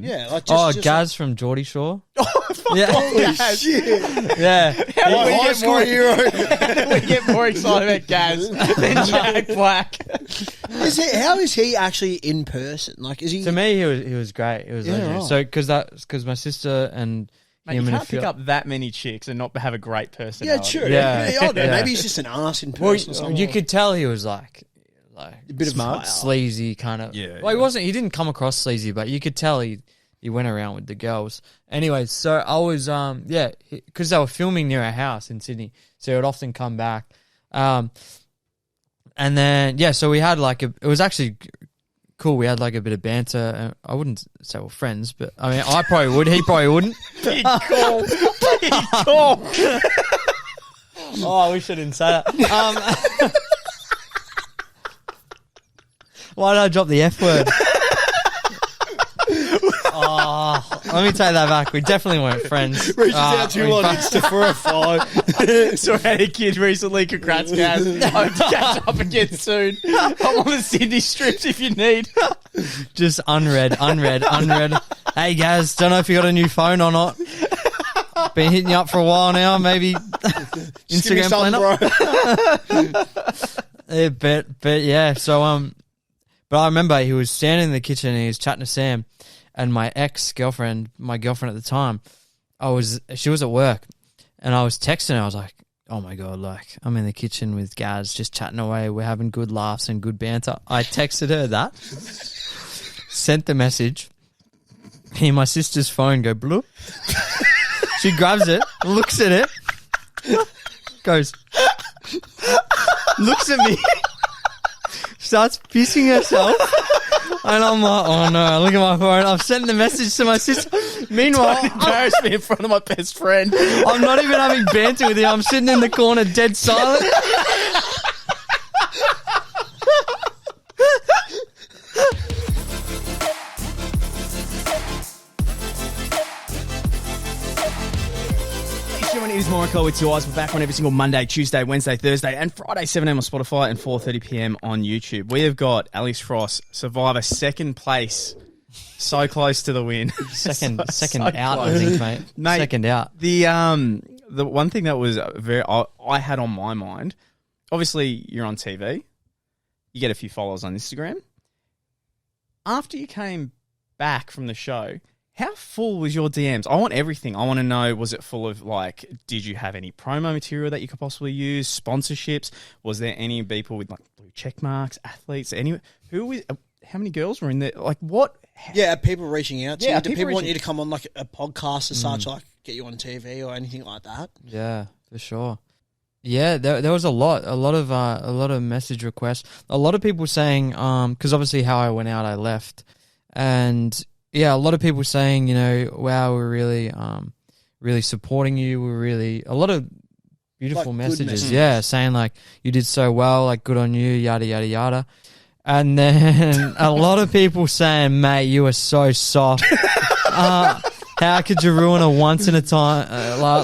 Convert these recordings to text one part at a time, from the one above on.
happen. Yeah, like Gaz from Geordie Shore. Yeah. Holy shit. Yeah. How do we get more hero? We get more excited about Gaz than Jack Black. How is he actually in person? Like, is he? To me, he was great. It was legendary. right. So because my sister and Mate, him you and can't pick up that many chicks and not have a great Yeah, personality. true. Yeah. I don't know. Yeah. Maybe he's just an arse in person. or something. you could tell he was like a bit smart, of sleazy kind of. Yeah, Well, he wasn't. He didn't come across sleazy, but you could tell he went around with the girls. Anyway, so I was because they were filming near our house in Sydney, so he would often come back. And then so we had it was actually cool. We had like a bit of banter. I wouldn't say we're friends, but I mean, I probably would. He probably wouldn't. Big call. Big call. Oh, I wish I didn't say that. Why did I drop the F word? Let me take that back. We definitely weren't friends. Reaches out to you on Insta for a follow. So I had a kid recently. Congrats, Gaz. I hope to catch up again soon. I'm on the Sydney strips if you need. Just unread. Hey, Gaz, don't know if you got a new phone or not. Been hitting you up for a while now. Maybe Instagram plan up. Yeah, but yeah. So but I remember he was standing in the kitchen and he was chatting to Sam, and my ex-girlfriend, my girlfriend at the time, she was at work, and I was texting her. I was like, oh my God, like I'm in the kitchen with Gaz just chatting away. We're having good laughs and good banter. I texted her that, sent the message. Hear my sister's phone go bloop. She grabs it, looks at it, goes, looks at me, starts pissing herself. And I'm like, oh no, I look at my phone. I've sent the message to my sister. Meanwhile, Don't embarrass me in front of my best friend. I'm not even having banter with you. I'm sitting in the corner dead silent. It is Morokai with 2 eyes. We're back on every single Monday, Tuesday, Wednesday, Thursday, and Friday, 7 a.m. on Spotify and 4:30 p.m. on YouTube. We have got Alice Frost, Survivor, second place, so close to the win. Second So out, close. I think, mate. Second out. The one thing that was I had on my mind, obviously you're on TV, you get a few followers on Instagram. After you came back from the show, how full was your DMs? I want everything. I want to know, was it full of did you have any promo material that you could possibly use? Sponsorships? Was there any people with blue check marks, athletes? How many girls were in there? What? Yeah, people reaching out to Yeah, you. Do people people want you reaching- to come on a podcast as such, get you on TV or anything like that? Yeah, for sure. Yeah, there was a lot of message requests. A lot of people saying, because obviously how I went out, I left, and yeah, a lot of people saying, wow, we're really supporting you. We're really a lot of beautiful messages. Yeah, saying you did so well, good on you, yada yada yada. And then a lot of people saying, mate, you are so soft. How could you ruin a once in a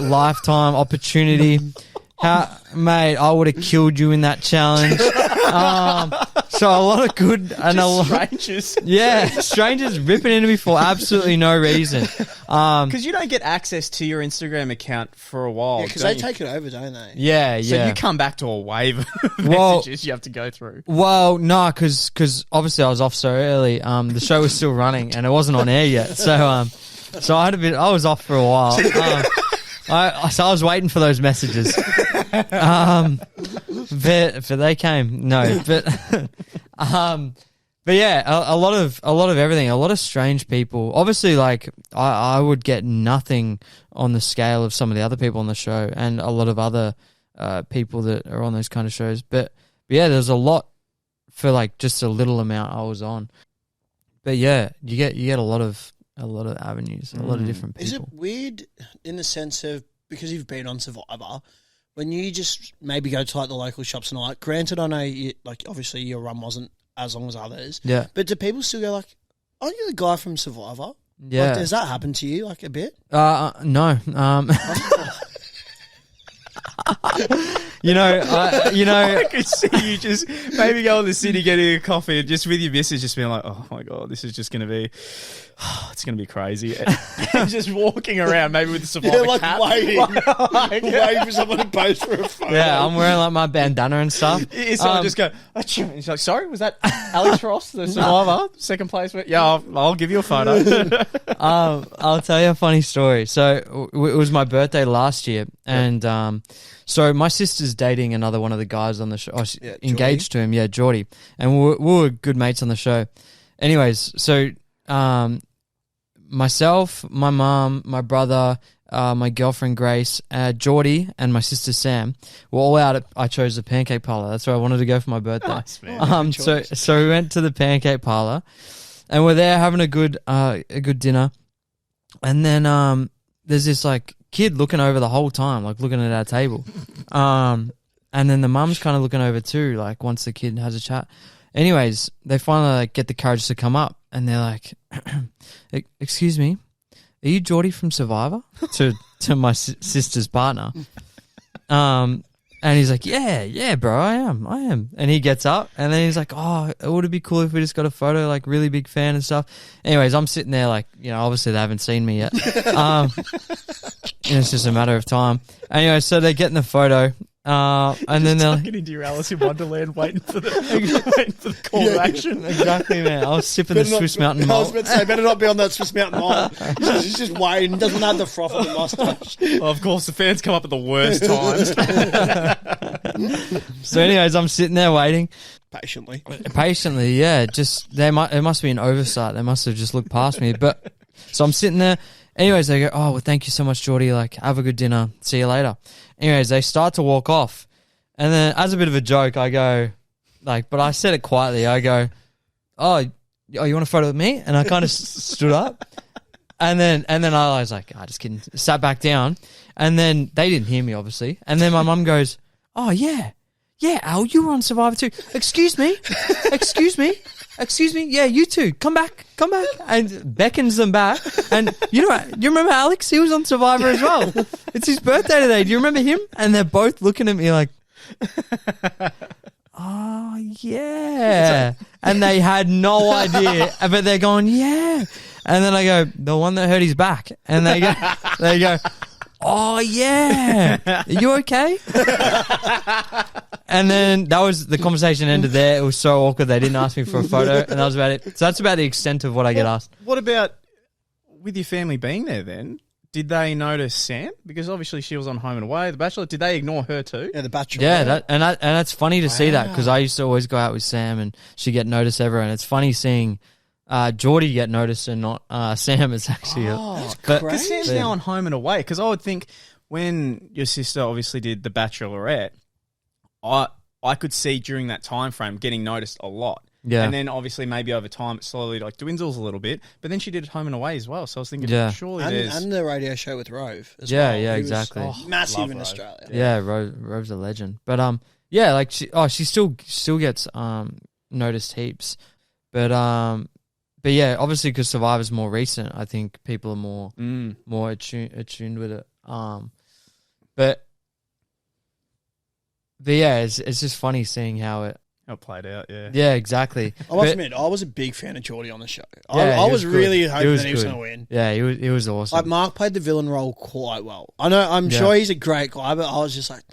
lifetime opportunity? Mate, I would have killed you in that challenge. So a lot of good and a lot Strangers. Yeah, strangers ripping into me for absolutely no reason. Because you don't get access to your Instagram account for a while. Because they take it over, don't they? Yeah. So you come back to a wave of Well- messages you have to go through. Well, no, because obviously I was off so early. The show was still running and it wasn't on air yet. So I was off for a while. So I was waiting for those messages. But they came. No, but yeah, a lot of everything, a lot of strange people. Obviously, I would get nothing on the scale of some of the other people on the show and a lot of other people that are on those kind of shows. But yeah, there's a lot for just a little amount I was on. But yeah, you get a lot of avenues, a lot of different people. Is it weird in the sense of, because you've been on Survivor, when you just maybe go to the local shops and all that? Granted, I know obviously your run wasn't as long as others. Yeah. But do people still go aren't you the guy from Survivor? Yeah. Does that happen to you a bit? No. I could see you just maybe go in the city getting a coffee and just with your missus just being like, oh my God, this is just going to be It's going to be crazy. And just walking around, maybe with the Survivor like cap. waiting. Waiting for someone to post for a photo. Yeah, I'm wearing like my bandana and stuff. Someone just go, achoo. And she's like, sorry, was that Alex Frost, the Survivor? Second place? Yeah, I'll give you a photo. I'll tell you a funny story. So it was my birthday last year, and so my sister's dating another one of the guys on the show. Engaged to him, JORDIE, and we were good mates on the show. Anyways, so myself, my mom, my brother, my girlfriend Grace, JORDIE, and my sister Sam were all out. I chose the Pancake Parlor. That's where I wanted to go for my birthday. Nice, man. So we went to the Pancake Parlor, and we're there having a good dinner, and then there's this like kid looking over the whole time, like looking at our table, and then the mum's kind of looking over too, like once the kid has a chat. Anyways, they finally like get the courage to come up, and they're like, "Excuse me, are you JORDIE from Survivor?" to my sister's partner. And he's like, yeah, bro, I am. And he gets up, and then he's like, oh, would it be cool if we just got a photo, like really big fan and stuff. Anyways, I'm sitting there like, obviously they haven't seen me yet. And it's just a matter of time. Anyway, so they're getting the photo. And then they're like into your Alice in Wonderland, waiting for the call to action. Exactly, man. I was sipping the Swiss Mountain Malt. I was about to say, better not be on that Swiss Mountain Malt. He's just waiting. Doesn't have the froth on the mustache. Well, of course, the fans come up at the worst times. So, anyways, I'm sitting there waiting patiently. Yeah. Just it must be an oversight. They must have just looked past me. But so I'm sitting there. Anyways, they go, oh, well, thank you so much, JORDIE. Like, have a good dinner. See you later. Anyways, they start to walk off. And then as a bit of a joke, I go, like, but I said it quietly. I go, oh, you want a photo with me? And I kind of stood up. And then I was like, just kidding. Sat back down. And then they didn't hear me, obviously. And then my mum goes, oh, yeah. Yeah, Al, you were on Survivor too. Excuse me. Yeah, you too. Come back. And beckons them back. And you remember Alex? He was on Survivor as well. It's his birthday today. Do you remember him? And they're both looking at me like, oh, yeah. And they had no idea. But they're going, yeah. And then I go, the one that hurt his back. And they go, oh, yeah. Are you okay? And then the conversation ended there. It was so awkward. They didn't ask me for a photo, and that was about it. So that's about the extent of what I get asked. What about with your family being there then? Did they notice Sam? Because obviously she was on Home and Away, The Bachelor. Did they ignore her too? Yeah, The Bachelor. Yeah, and that's funny to see that, because I used to always go out with Sam and she get noticed everywhere. And it's funny seeing JORDIE get noticed and not Sam. It's actually because Sam's now on Home and Away. Because I would think when your sister obviously did The Bachelorette, I could see during that time frame getting noticed a lot. Yeah. And then obviously maybe over time it slowly like dwindles a little bit. But then she did Home and Away as well. So I was thinking surely there's... And the radio show with Rove as well. Yeah, exactly. Massive in Australia. Yeah, Rove's a legend. But yeah, like she still gets noticed heaps. But yeah, obviously because Survivor's more recent, I think people are more attuned with it. But yeah, it's just funny seeing how it played out. Yeah. Yeah, exactly. I must admit, I was a big fan of JORDIE on the show. Yeah, I was really hoping that he was going to win. Yeah, he was awesome. Like Mark played the villain role quite well. I'm sure he's a great guy, but I was just like,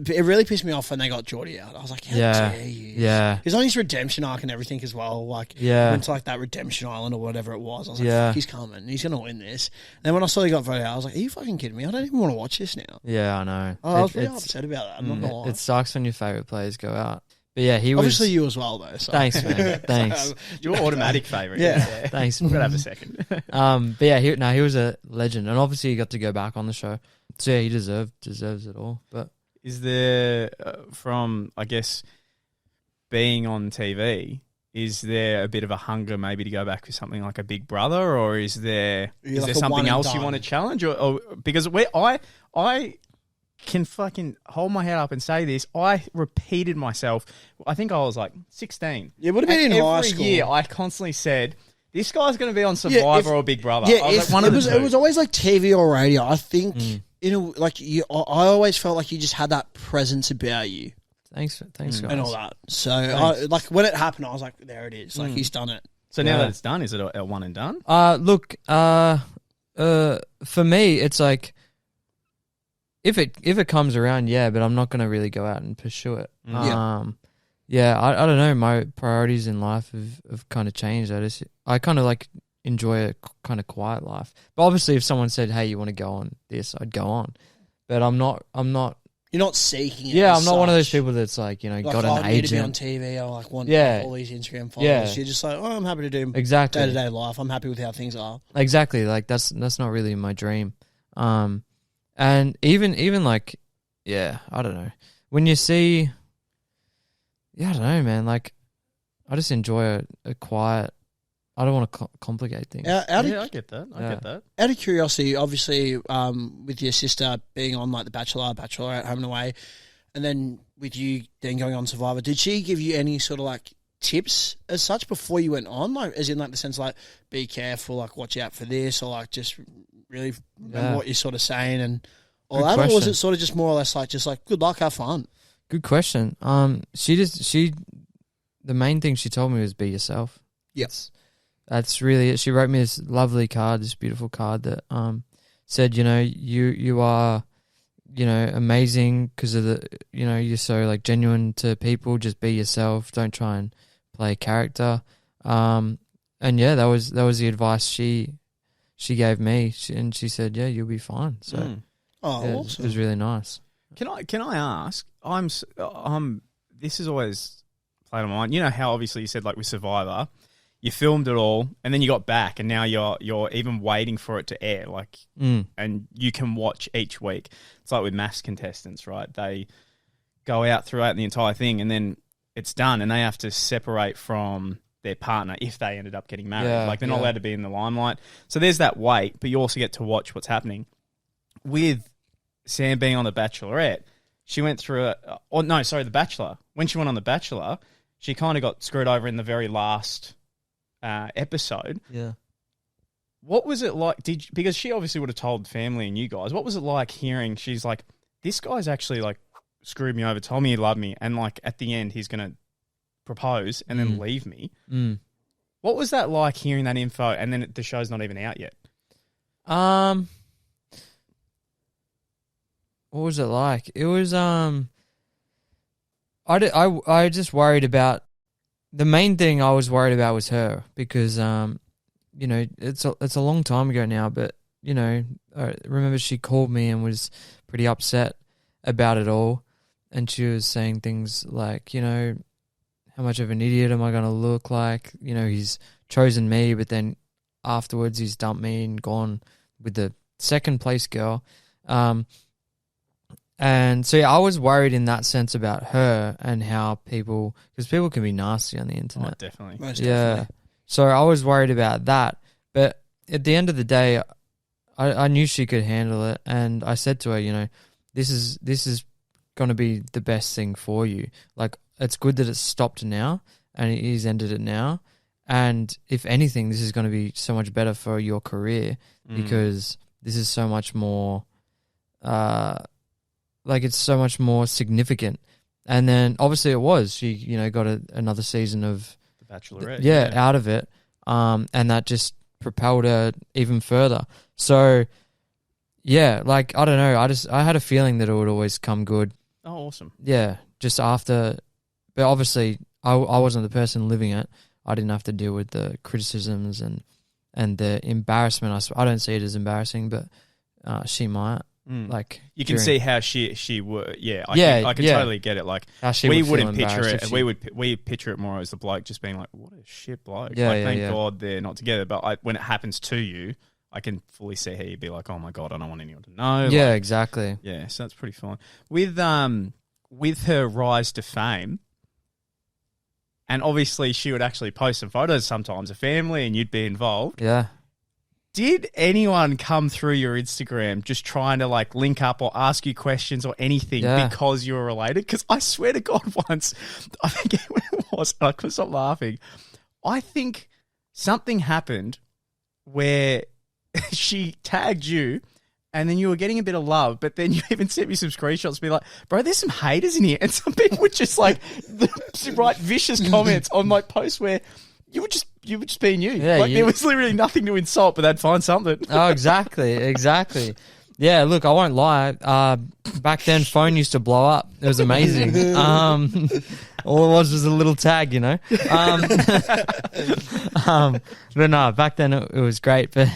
it really pissed me off when they got JORDIE out. I was like, how dare you? Yeah. He's on his redemption arc and everything as well. Like, went to like that redemption island or whatever it was. I was like, fuck, he's coming. He's going to win this. And then when I saw he got voted out, I was like, are you fucking kidding me? I don't even want to watch this now. Yeah, I know. I was really upset about that. I'm not going to lie. It sucks when your favourite players go out. But yeah, he was... Obviously you as well, though. So. Thanks, man. Thanks. Your automatic favourite. Yeah. Thanks. We're going to have a second. But yeah, he was a legend. And obviously he got to go back on the show. So yeah, he deserves it all. But... Is there, from, I guess, being on TV, is there a bit of a hunger maybe to go back with something like a Big Brother, or is there something else you want to challenge? Or because I can fucking hold my head up and say this, I repeated myself. I think I was like 16. It would have been in high school. Every year I constantly said, this guy's going to be on Survivor or Big Brother. Yeah, it was always like TV or radio. I think... I always felt like you just had that presence about you. Thanks, guys. And all that. So, like, when it happened, I was like, there it is. Like, he's done it. So now that it's done, is it a one and done? Look, for me, it's like if it comes around, yeah, but I'm not gonna really go out and pursue it. Yeah, I don't know. My priorities in life have kind of changed. I kind of like enjoy a kind of quiet life. But obviously, if someone said, "Hey, you want to go on this?" I'd go on. But I'm not. You're not seeking it. Yeah, I'm not one of those people that's like, got an I need to be on agent. TV. I like want Yeah. all these Instagram followers. Yeah. You're just like, I'm happy to do Exactly. day-to-day life. I'm happy with how things are. Exactly. Like that's not really my dream. And even like, yeah, I don't know. When you see, yeah, I don't know, man. Like, I just enjoy a quiet. I don't want to complicate things. I get that. I get that. Out of curiosity, obviously, with your sister being on like the Bachelor, Bachelorette, Home and Away, and then with you then going on Survivor, did she give you any sort of like tips as such before you went on? Like, as in like the sense like, be careful, like watch out for this, or like just really remember what you're sort of saying and all that, or was it sort of just more or less like just like good luck, have fun? Good question. The main thing she told me was be yourself. Yes. That's really it. She wrote me this lovely card, this beautiful card that said, you are, amazing because of the, you're so like genuine to people. Just be yourself. Don't try and play a character. And yeah, that was the advice she gave me, and she said, yeah, you'll be fine. So, awesome. It was really nice. Can I ask? This is always played on my mind. You know how obviously you said like with Survivor, you filmed it all, and then you got back, and now you're even waiting for it to air, like, and you can watch each week. It's like with mass contestants, right? They go out throughout the entire thing, and then it's done, and they have to separate from their partner if they ended up getting married. Yeah, like, they're not allowed to be in the limelight. So there's that wait, but you also get to watch what's happening. With Sam being on The Bachelorette, she went through The Bachelor. When she went on The Bachelor, she kind of got screwed over in the very last episode. Yeah. What was it like? Because she obviously would have told family and you guys. What was it like hearing she's like, this guy's actually like screwed me over, told me he loved me, and like at the end he's gonna propose and then leave me. What was that like hearing that info, and then the show's not even out yet? What was it like? It was I just worried about. The main thing I was worried about was her because, it's a long time ago now, but, I remember she called me and was pretty upset about it all. And she was saying things like, how much of an idiot am I going to look like? He's chosen me, but then afterwards he's dumped me and gone with the second place girl. And so, yeah, I was worried in that sense about her and how because people can be nasty on the internet. Oh, definitely. Most Yeah. definitely. So I was worried about that. But at the end of the day, I knew she could handle it. And I said to her, this is going to be the best thing for you. Like, it's good that it's stopped now and he's ended it now. And if anything, this is going to be so much better for your career because this is so much more... it's so much more significant. And then obviously it was. She, got another season of The Bachelorette. out of it. And that just propelled her even further. So, yeah, like, I don't know. I had a feeling that it would always come good. Oh, awesome. Yeah, just after. But obviously I wasn't the person living it. I didn't have to deal with the criticisms and the embarrassment. I don't see it as embarrassing, but she might. Like, you can see how she would. Yeah, I can totally get it. Like, how she we would wouldn't feel picture it. embarrassed We picture it more as the bloke just being like, "What a shit bloke." Yeah, like, yeah, thank yeah. God they're not together. But when it happens to you, I can fully see how you'd be like, "Oh my God, I don't want anyone to know." Yeah, Like, exactly. yeah. So that's pretty fine. With her rise to fame, and obviously she would actually post some photos sometimes of family, and you'd be involved. Yeah. Did anyone come through your Instagram just trying to like link up or ask you questions or anything because you were related? Because I swear to God, once, I think when it was, I couldn't stop laughing. I think something happened where she tagged you and then you were getting a bit of love, but then you even sent me some screenshots to be like, bro, there's some haters in here. And some people would just like write vicious comments on my posts where you were just being you. Yeah, there was literally nothing to insult, but they'd find something. Oh, exactly. Yeah, look, I won't lie. Back then, phone used to blow up. It was amazing. All it was a little tag, you know. But no, back then it was great. But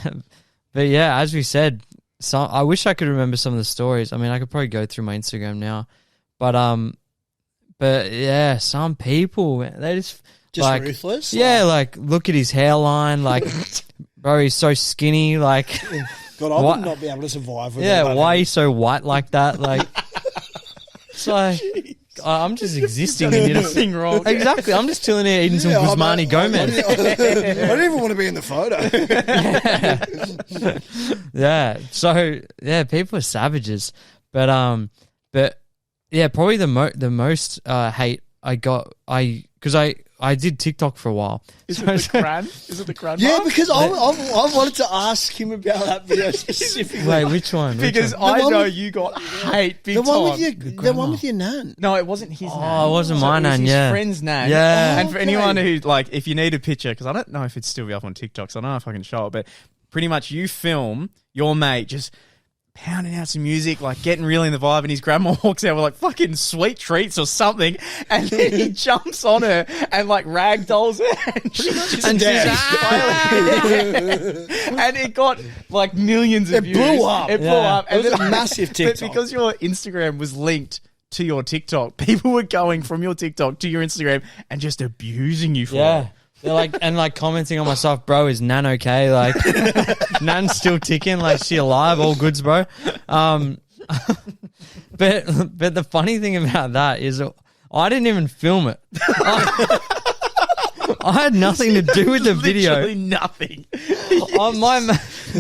yeah, as we said, I wish I could remember some of the stories. I mean, I could probably go through my Instagram now, but yeah, some people, they just like, ruthless. Yeah, like look at his hairline, like bro, he's so skinny, like. God, I would not be able to survive with that. Why are you so white like that? Like, it's like, I'm just existing in nothing wrong. Exactly. I'm just chilling here eating some Guzmani Gomez. I don't even want to be in the photo. Yeah. So yeah, people are savages, but yeah, probably the most hate I got because I did TikTok for a while. Is it the crud? Yeah, because I wanted to ask him about that video specifically. Wait, which one? Because I know you got hate big time. The one with your nan. No, it wasn't his nan. Oh, it wasn't my nan, his yeah. friend's nan. Yeah. And for anyone who, like, if you need a picture, because I don't know if it'd still be up on TikTok, so I don't know if I can show it, but pretty much you film your mate just pounding out some music, like getting really in the vibe, and his grandma walks out with like fucking sweet treats or something, and then he jumps on her and like ragdolls her, and she's and it got like millions of views. Blew up. It blew up. It was a massive TikTok. But because your Instagram was linked to your TikTok, people were going from your TikTok to your Instagram and just abusing you for it. They're like commenting on myself, bro, is Nan okay? Like, Nan's still ticking, like she alive, all goods, bro. But the funny thing about that is I didn't even film it. I had nothing to do with the video. Literally nothing.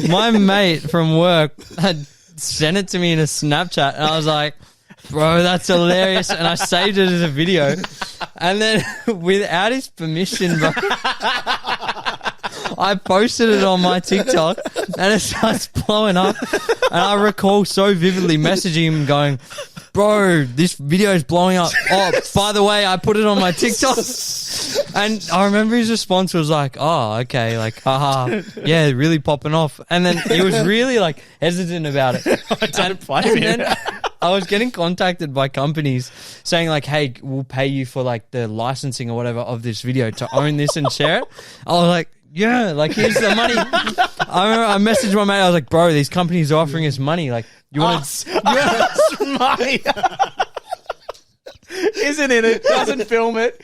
My mate from work had sent it to me in a Snapchat, and I was like, bro, that's hilarious. And I saved it as a video. And then without his permission, bro, I posted it on my TikTok and it starts blowing up. And I recall so vividly messaging him going, bro, this video is blowing up. Oh, by the way, I put it on my TikTok. And I remember his response was like, oh, okay, like, haha, yeah, really popping off. And then he was really like hesitant about it. I don't blame him. I was getting contacted by companies saying like, hey, we'll pay you for like the licensing or whatever of this video to own this and share it. I was like, yeah, like here's the money. I messaged my mate. I was like, bro, these companies are offering us money. Like, you want money? Isn't in it? Doesn't film it.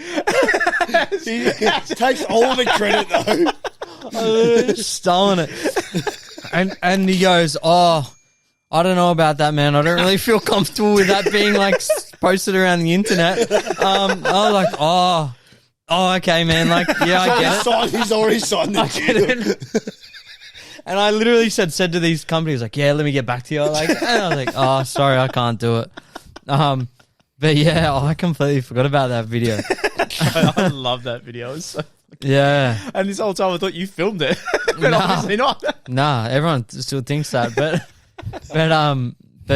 He takes all the credit though. Stolen it. And he goes, oh, I don't know about that, man. I don't really feel comfortable with that being like posted around the internet. I was like, oh, okay, man. Like, yeah, I get it. He's already signed the deal. And I literally said to these companies, like, yeah, let me get back to you. Like, and I was like, oh, sorry, I can't do it. But yeah, I completely forgot about that video. I love that video. It was so yeah. And this whole time I thought you filmed it, but obviously not. Nah, everyone still thinks that, but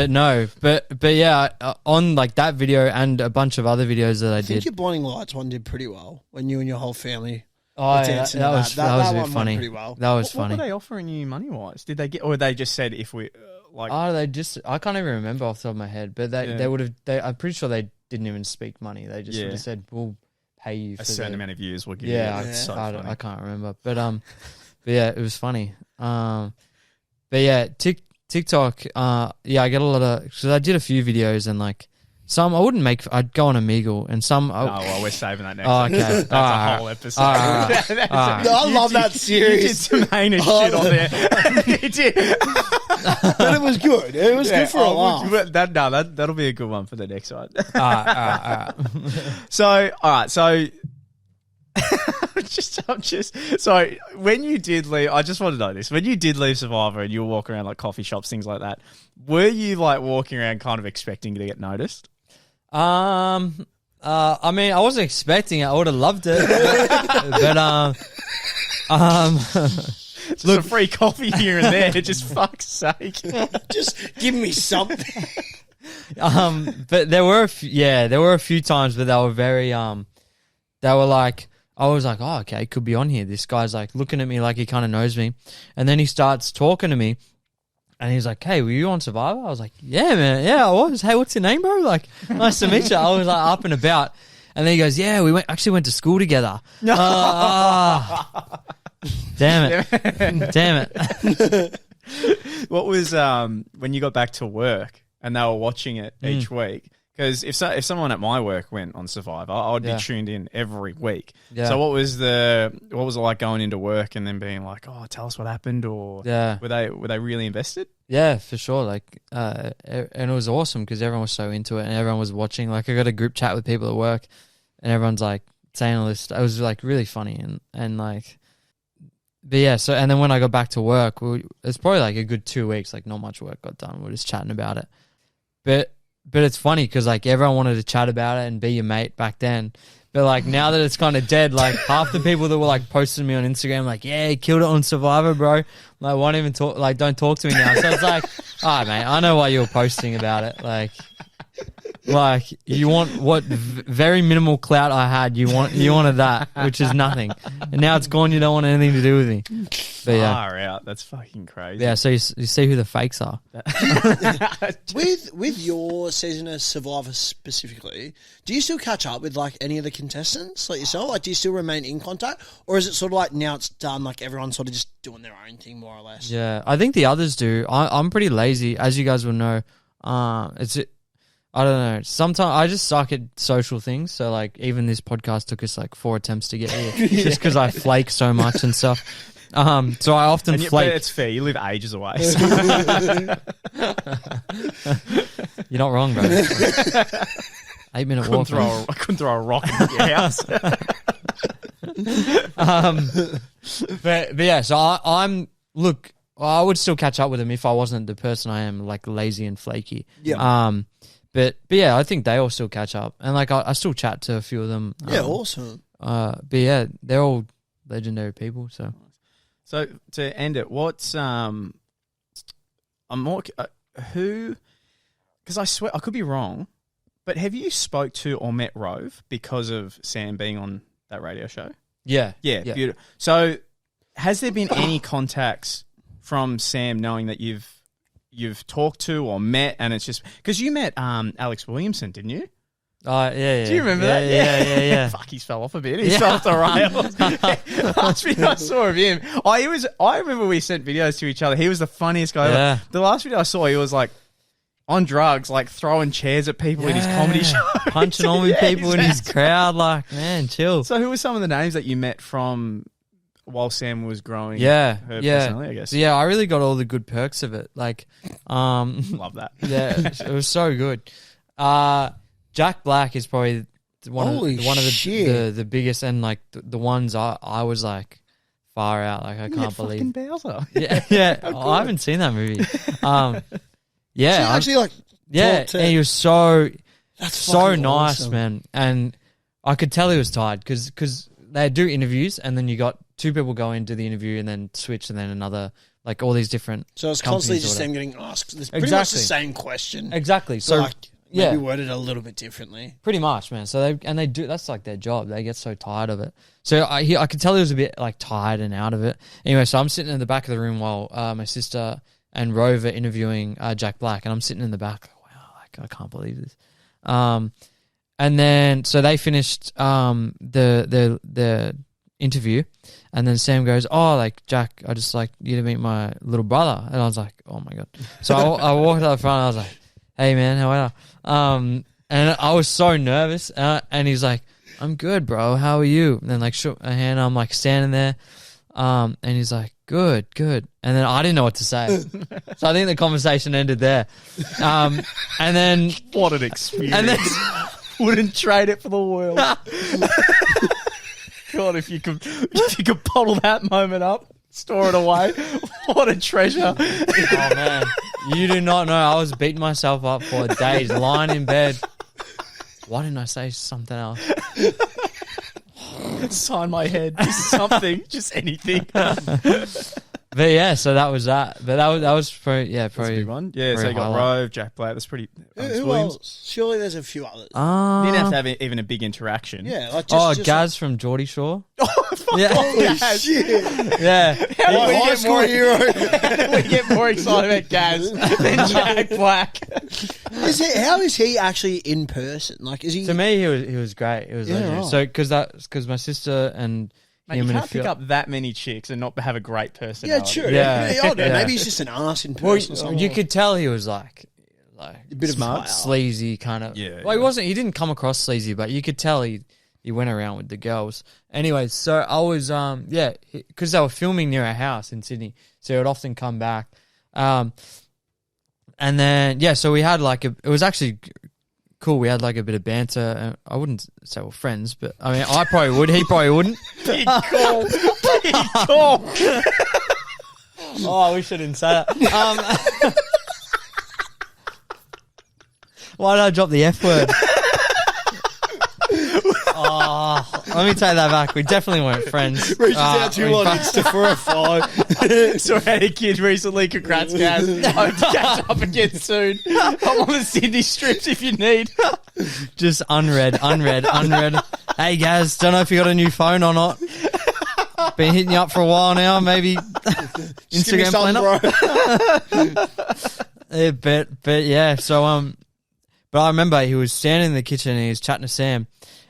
no, but yeah, on like that video and a bunch of other videos that I did. I think your Blinding Lights one did pretty well when you and your whole family. Oh, yeah, that was a bit funny. Pretty well. That was funny. What were they offering you money wise? Did they get, or they just said if we like? Oh, I can't even remember off the top of my head, but they would have. I'm pretty sure they didn't even speak money. They just would have said, "We'll pay you for a certain amount of views." We'll give you. I can't remember, but yeah, it was funny. But yeah, TikTok. Yeah, I get a lot of because I did a few videos and like. Some I wouldn't make. I'd go on Omegle, and some. Oh, well, we're saving that next. Oh, okay. That's a whole episode. I love that series. You did some heinous shit on there. You did, but it was good. It was good for a laugh. That'll be a good one for the next one. All right. So, all right. So, so when you did leave, I just want to know this. When you did leave Survivor and you were walking around like coffee shops, things like that, were you like walking around kind of expecting to get noticed? I mean, I wasn't expecting it. I would have loved it, but just look, a free coffee here and there. Just fuck's sake, just give me something. But there were a few times, but they were very they were like, I was like, oh, okay, could be on here. This guy's like looking at me like he kind of knows me. And then he starts talking to me and he's like, hey, were you on Survivor? I was like, yeah, man. Yeah, I was. Hey, what's your name, bro? Like, nice to meet you. I was like up and about. And then he goes, yeah, we actually went to school together. Damn it. Damn it. What was when you got back to work and they were watching it each week? Because if someone at my work went on Survivor, I would be tuned in every week. Yeah. So what was it like going into work and then being like, oh, tell us what happened? Or were they really invested? Yeah, for sure. Like, and it was awesome because everyone was so into it and everyone was watching. Like, I got a group chat with people at work and everyone's like saying all this stuff. It was like really funny and like, but yeah. So and then when I got back to work, it's probably like a good 2 weeks. Like, not much work got done. We're just chatting about it, But it's funny because like everyone wanted to chat about it and be your mate back then. But like now that it's kind of dead, like half the people that were like posting me on Instagram, like, yeah, he killed it on Survivor, bro. I'm like, won't even talk, like, don't talk to me now. So it's like, all right, mate, I know why you were posting about it. Like you want what very minimal clout I had. You wanted that, which is nothing. And now it's gone. You don't want anything to do with me. But yeah, far out. That's fucking crazy. Yeah. So you see who the fakes are. With your season of Survivor specifically, do you still catch up with like any of the contestants like yourself? Like, do you still remain in contact, or is it sort of like now it's done? Like everyone's sort of just doing their own thing more or less. Yeah, I think the others do. I'm pretty lazy, as you guys will know. I don't know. Sometimes I just suck at social things. So like even this podcast took us like 4 attempts to get here just because I flake so much and stuff. So I often flake. But it's fair. You live ages away. So. You're not wrong, bro. 8-minute walk. I couldn't throw a rock into your house. But yeah, so I would still catch up with them if I wasn't the person I am, like lazy and flaky. Yeah. But yeah, I think they all still catch up, and like I still chat to a few of them. Yeah, awesome. But yeah, they're all legendary people. So to end it, what's I'm more who? Because I swear I could be wrong, but have you spoke to or met Rove because of Sam being on that radio show? Yeah. Beautiful. So has there been any contacts from Sam knowing that you've talked to or met, and it's just because you met Alex Williamson, didn't you? Yeah. Do you remember that? Yeah. Fuck, he's fell off a bit. He fell off the rails. Last video I saw of him, I remember we sent videos to each other. He was the funniest guy ever. The last video I saw, he was like on drugs, like throwing chairs at people in his comedy show. Punching on with people in his crowd. Like, man, chill. So who were some of the names that you met from while Sam was growing her personality, I guess? Yeah, I really got all the good perks of it. Like, love that. Yeah, it was so good. Jack Black is probably one of the biggest, and like the ones I was like far out. Like, I can't believe. Bowser. Yeah. I haven't seen that movie. Yeah, actually like. Yeah, and he was so nice, awesome. man. And I could tell he was tired because they do interviews, and then you got 2 people go into the interview and then switch, and then another, like all these different. So it's constantly just them getting asked. It's pretty much the same question. Exactly. So like, maybe worded a little bit differently. Pretty much, man. So they do. That's like their job. They get so tired of it. So I could tell he was a bit like tired and out of it. Anyway, so I'm sitting in the back of the room while my sister and Rove are interviewing Jack Black, and I'm sitting in the back. Wow, like I can't believe this. And then so they finished the interview, and then Sam goes, "Oh, like Jack, I just like you to meet my little brother." And I was like, "Oh my god!" So I walked up front. And I was like, "Hey man, how are you?" And I was so nervous. And he's like, "I'm good, bro. How are you?" And then like shook my hand. I'm like standing there, and he's like, Good. And then I didn't know what to say, so I think the conversation ended there. And then what an experience! And then wouldn't trade it for the world. God, if you could bottle that moment up, store it away, what a treasure. Oh man, you do not know. I was beating myself up for days, lying in bed. Why didn't I say something else? Sign my head, just something, just anything. But yeah, so that was that. But that was probably That's a probably big one. Yeah, so very you got highlight. Rove, Jack Black. That's pretty. Who Williams. else? Surely there's a few others. You didn't have to have even a big interaction. Yeah, like just Gaz from Geordie Shore. Yeah. Holy shit. Yeah, How did we High get school more hero. How did we get more excited about Gaz than Jack Black? How is he actually in person? Like, is he? to me he was great. It was Yeah, legendary. right. So because my sister and Mate, him you and can't pick up that many chicks and not have a great Yeah, personality. true. Yeah. I don't know. Yeah. Maybe he's just an ass in Well, person. or something. you could tell he was like a bit smart. of sleazy kind of. Yeah, Well, he wasn't. He didn't come across sleazy, but you could tell he went around with the girls. Anyway, so I was because they were filming near our house in Sydney, so he would often come back. And then so we had it was actually cool. We had like a bit of banter. I wouldn't say we're friends, but I mean I probably would. He probably wouldn't. Big call. Big call. Oh, I wish I didn't say that. Why did I drop the F word? Let me take that back. We definitely weren't friends. Reaches out to you on Insta for a follow. So I had a kid recently. Congrats, Gaz. I hope to catch up again soon. I'm on the Sydney strips if you need. Just unread. Hey, Gaz, don't know if you got a new phone or not. Been hitting you up for a while now. Maybe Instagram plan up. Yeah, but yeah. So but I remember he was standing in the kitchen and he was chatting to Sam,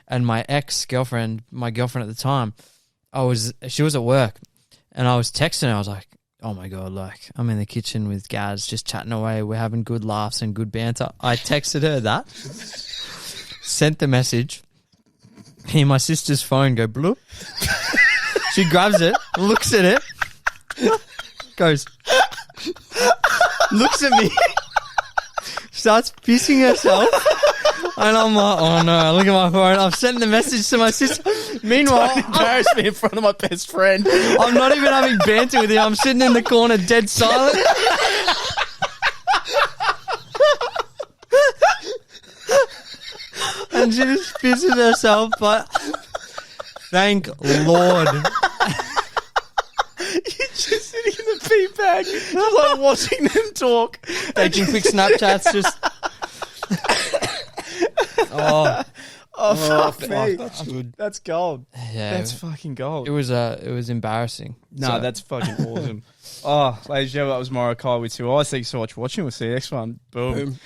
and my ex-girlfriend, my girlfriend at the time, she was at work, and I was texting her. I was like, oh my God, like I'm in the kitchen with Gaz just chatting away. We're having good laughs and good banter. I texted her that, sent the message. Hear my sister's phone go bloop. She grabs it, looks at it, goes, looks at me, starts pissing herself. And I'm like, oh no, I look at my phone. I'm sending the message to my sister. Meanwhile, Don't embarrass me in front of my best friend. I'm not even having banter with you. I'm sitting in the corner dead silent. And she just pisses herself, but thank Lord. You're just sitting in the pee bag, just like watching them talk. Taking quick Snapchats, just... Oh, fuck me. That's good. That's gold. Yeah, That's fucking gold. it was embarrassing. No, So- that's fucking awesome. Oh, ladies and gentlemen, that was Morokai with 2 eyes. Thanks so much for watching. We'll see you next one. Boom. Boom.